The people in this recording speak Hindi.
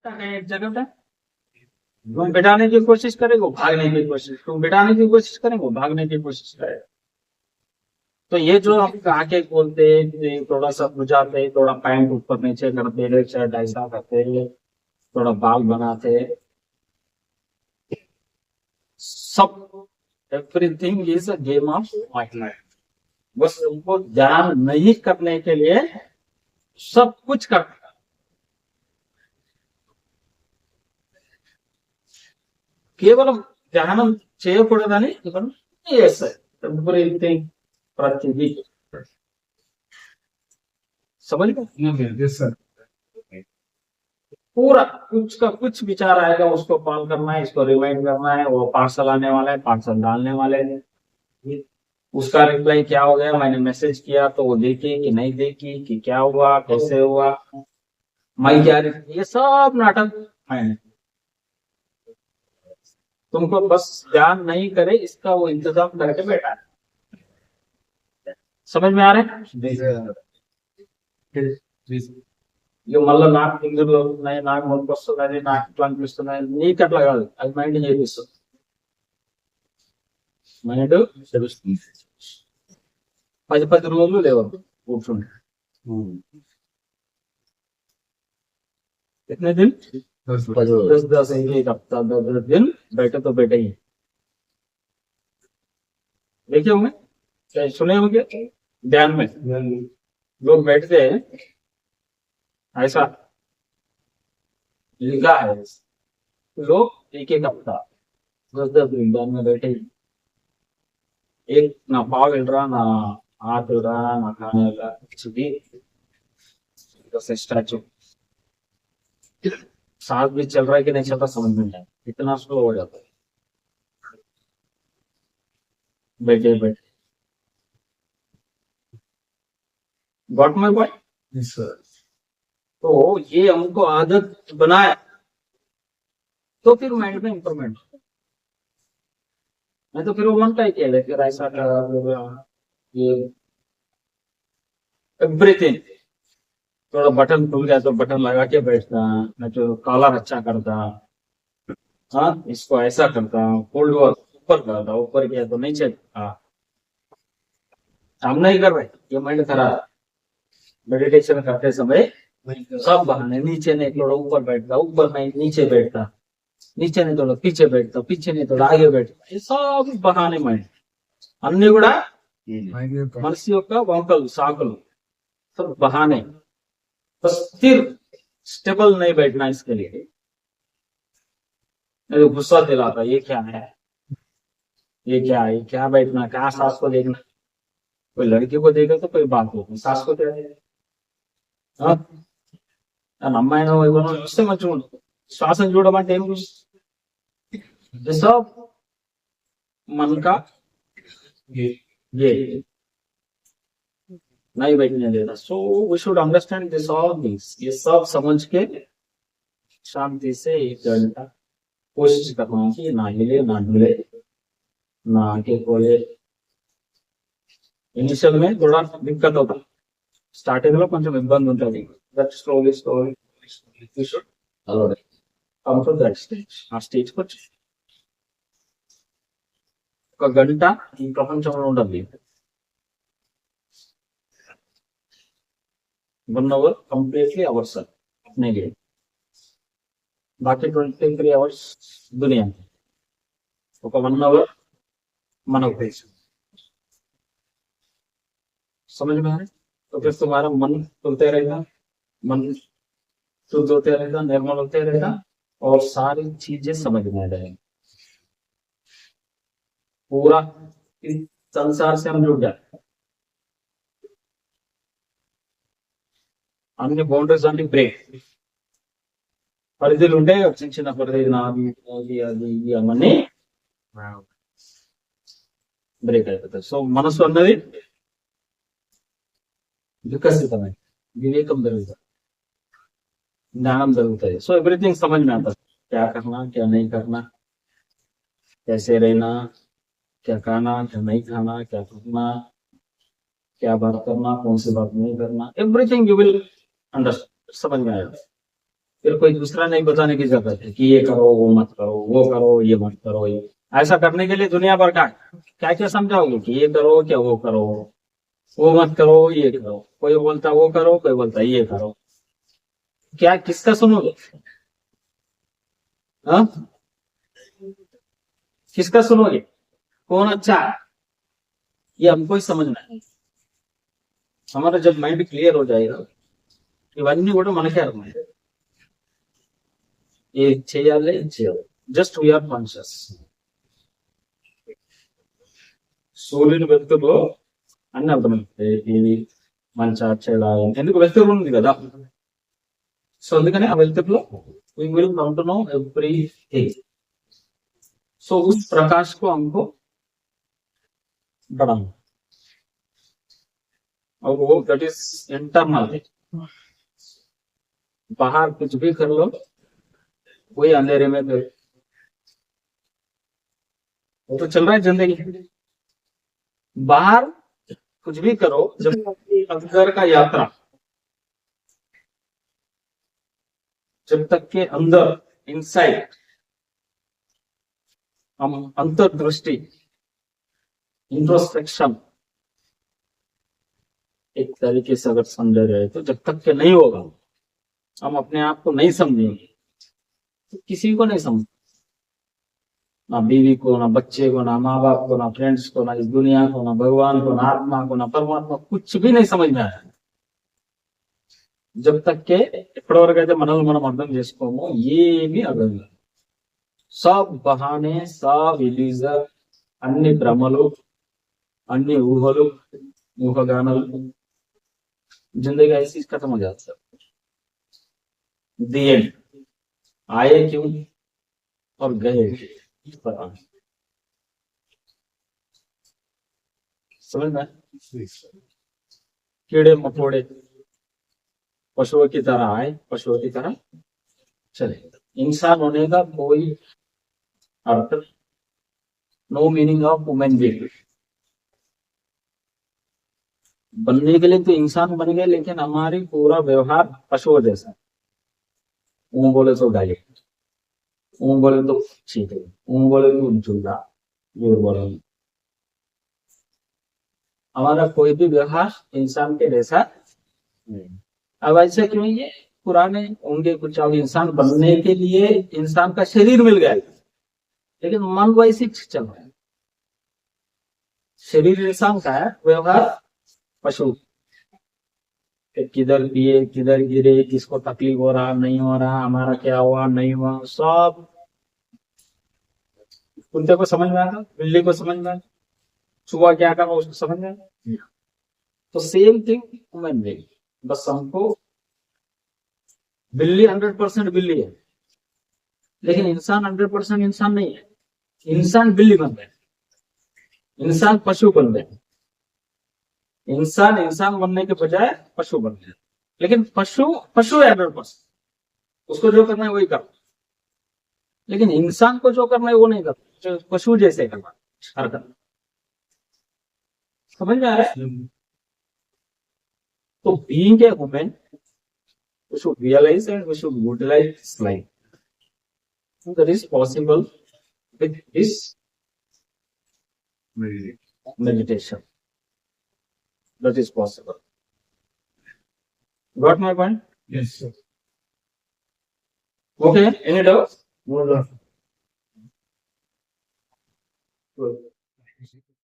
कहीं एक जगह पे तुम बिठाने की कोशिश करेंगे वो भागने की कोशिश, तुम बिठाने की कोशिश करेंगे वो भागने की कोशिश करेगा। तो ये जो हम आके बोलते हैं, ये थोड़ा सा बुझाते हैं, थोड़ा पैंट ऊपर नीचे करते हैं, शर्ट ऐसा करते हैं, थोड़ा बाल बनाते हैं, सब everything is a game of mind. बस उनको ध्यान नहीं करने के लिए सब कुछ करते हैं। కేవలం ధ్యానం చేయకూడదని ఇతను చేస్తాడు ఎవ్రీథింగ్ ప్రతిదీ समझ गए। Yes, sir. पूरा कुछ का कुछ विचार आएगा, उसको कॉल करना है, इसको रिमाइंड करना है, वो पार्सल आने वाला है, पार्सल डालने वाले हैं, उसका रिप्लाई क्या हो गया, मैंने मैसेज किया तो वो देखी कि नहीं देखी, कि क्या हुआ, कैसे हुआ, मैं क्या, ये सब नाटक है। तुमको बस ध्यान नहीं करे इसका वो इंतजाम करके बैठा है। समझ में आ रहा है? ఇక మళ్ళీ నాకు ఫింగర్లు వస్తున్నాయి, నాకు మొదలు వస్తున్నాయి, నాకు ఇట్లా అనిపిస్తున్నాయి, నీకు అట్లా కాదు, అది మైండ్ చేపిస్తుంది, మైండ్ తెలుస్తుంది। 10 రోజులు లేవరు కూర్చుంటే कितने दिन? 10 एक हफ्ता, 10 दिन बैठे तो बैठे ही। देखे होंगे, सुने होंगे, ध्यान में लोग बैठते हैं, ऐसा लिखा है, लोग एक एक हफ्ता 10 दिन ध्यान में बैठे ही, एक ना पाव हिल रहा, ना हाथ हिल रहा, ना खाने का कुछ भी, स्टैचू, सांस भी चल रहा है कि नहीं चल रहा समझ में नहीं आया, इतना स्लो हो जाता है बैठे बैठे। Got my point? Yes, sir. तो ये हमको आदत बनाए तो फिर माइंड में इंप्रूवमेंट, नहीं तो फिर वो मन का ही खेल है, फिर ऐसा ये एवरीथिंग, थोड़ा बटन खुल गया तो बटन लगा के बैठता, मैं तो कॉलर अच्छा करता, हाँ इसको ऐसा करता, फोल्ड ऊपर करता, ऊपर किया तो नहीं चलता, हम नहीं कर रहे, ये माइंड खराब। मेडिटेशन करते समय सब बहाने, नीचे नहीं थोड़ा ऊपर बैठता, ऊपर नहीं नीचे बैठता, नीचे नहीं थोड़ा पीछे बैठता, पीछे नहीं थोड़ा आगे बैठता, ये सब बहाने మైండ్ అన్ని కూడా మనసు యొక్క వంకలు సాకులు, सब बहाने, बस स्थिर स्टेबल नहीं बैठना इसके लिए। तो गुस्सा दिलाता, ये क्या है, ये क्या है, क्या बैठना, क्या सास को देखना, कोई लड़की को देगा तो कोई बात होगी, सास को क्या देगा, అమ్మాయినా చూస్తే మంచిగా ఉంటుంది, శ్వాసను చూడమంటే ఏం చూస్తుంది, सब मन का ये नहीं बैठने देता। So we should understand this all this, ये सब समझ के शांति से 1 घंटा कोशिश करना कि ना हिले ना डुले ना आके खोले। इनिशियल में थोड़ा दिक्कत होता, స్టార్టింగ్ లో కొంచెం ఇబ్బంది ఉంటుంది, that slowly slowly you should allow it come to that stage, ఆ స్టేజ్ కి వచ్చి 1 గంట ఈ ప్రపంచంలో ఉండాలి, 1 అవర్ కంప్లీట్లీ అవర్ సెల్ఫ్ अपने लिए, बाकी 23 అవర్స్ दुनिया में, ఒక 1 అవర్ మన ఉద్దేశం। समझ में आ रहा है? तो फिर तुम्हारा मन खुलते रहेगा, मन शुद्ध होते रहेगा, निर्मल होते रहेगा, और सारी चीजें समझ में आ जाएंगी। पूरा इस संसार से हम जुड़ जाए, అన్ని బౌండరీస్ అన్ని బ్రేక్, పరిధులు ఉంటాయి, చిన్న చిన్న పరిధి, నాది అది అది ఇది అవన్నీ బ్రేక్ అయిపోతాయి। సో మనసు అన్నది వికసితమై వివేకం జరుగుతుంది, ज्ञानम जरूरत है। सो एवरीथिंग समझ में आता है, क्या करना क्या नहीं करना, कैसे रहना, क्या खाना क्या नहीं खाना, क्या करना, क्या बात करना, कौन सी बात नहीं करना, एवरीथिंग यू विल अंडरस्टैंड, समझ में आएगा। फिर कोई दूसरा नहीं बताने की जरूरत है कि ये करो वो मत करो, वो करो ये मत करो। ये ऐसा करने के लिए दुनिया भर का क्या क्या समझाओगे कि ये करो क्या वो करो, वो मत करो ये करो। कोई बोलता वो करो, कोई बोलता ये करो। क्या किसका सुनोगे? हाँ, किसका सुनोगे? कौन अच्छा है? ये हमको ही समझना है। हमारा जब माइंड क्लियर हो जाएगा, ఇవన్నీ కూడా మనకే అర్థమై ఏది చేయాలి ఏది చేయాలి, జస్ట్ వీఆర్ కాన్షియస్. సూర్యుని వెలుతురులో అన్ని అర్థమైపోతాయి. ఇది మంచి చెడ, ఎందుకు వెలుతురు ఉంది కదా. సో అందుకని ఆ వెలుతురులో we will come to know everything. So उस प्रकाश को हमको बढ़ाना, और वो दैट इज इंटरनल. बाहर कुछ भी कर लो, वही अंधेरे में फिर वो तो चल रहा है जिंदगी. बाहर कुछ भी करो, जब अंदर का यात्रा, जब तक के अंदर इनसाइड हम अंतर्दृष्टि इंट्रोस्पेक्शन एक तरीके से अगर समझे रहे, तो जब तक के नहीं होगा, हम अपने आप को नहीं समझेंगे तो किसी को नहीं समझ, ना बीवी को, ना बच्चे को, ना माँ बाप को, ना फ्रेंड्स को, ना इस दुनिया को, ना भगवान को, ना आत्मा को, ना परमात्मा, कुछ भी नहीं समझ में आया जब तक के ఇప్పటి వరకు అయితే మనల్ని మనం అర్థం చేసుకోము. ఏమీ అర్థం కాదు. सब बहाने, सब इल्यूजन, अन्नी भ्रमలు, अन्नी ఊహలు, ఊహగానాలు, जिंदगी ऐसी खत्म हो जाती है. दी एंड. आए क्यों और गए क्यों, समझ में? कीड़े मकोड़े पशुओं की तरह आए, पशुओं की तरह चले. इंसान होने का कोई अर्थ, no meaning of women being. बनने के लिए तो इंसान बन गए, लेकिन हमारी पूरा व्यवहार पशुओं जैसा. ऊं बोले तो गाली, ऊं बोले तो चीते, ऊं बोले तो झूठा, ये बोले. हमारा कोई भी व्यवहार इंसान के जैसा नहीं. अब ऐसे क्यों? ये पुराने होंगे कुछ. अब इंसान बनने के लिए इंसान का शरीर मिल गया, लेकिन मन वैसे चल रहा है. शरीर इंसान का है, व्यवहार पशु. किधर पिए, किधर गिरे, किसको तकलीफ हो रहा नहीं हो रहा, हमारा क्या हुआ नहीं हुआ, सब कुत्ते को समझ में आता, बिल्ली को समझ में आता, चूहा क्या कर उसको समझ में आता. तो सेम थिंग ह्यूमन बीइंग. बस हमको बिल्ली 100% बिल्ली है, लेकिन इंसान 100% इंसान नहीं है. इंसान बिल्ली बन गए, इंसान पशु बन गए. इंसान इंसान बनने के बजाय पशु बन गया. लेकिन पशु पशु है 100%, उसको जो करना है वही करना. लेकिन इंसान को जो करना है वो नहीं करना, जो पशु जैसे करना हरकत. समझ में आ रहा है? तो being a women, we should realize and we should utilize this life. So that is possible with this meditation. That is possible. Got my point? Yes, sir. Okay. Any doubts? No, no. Good.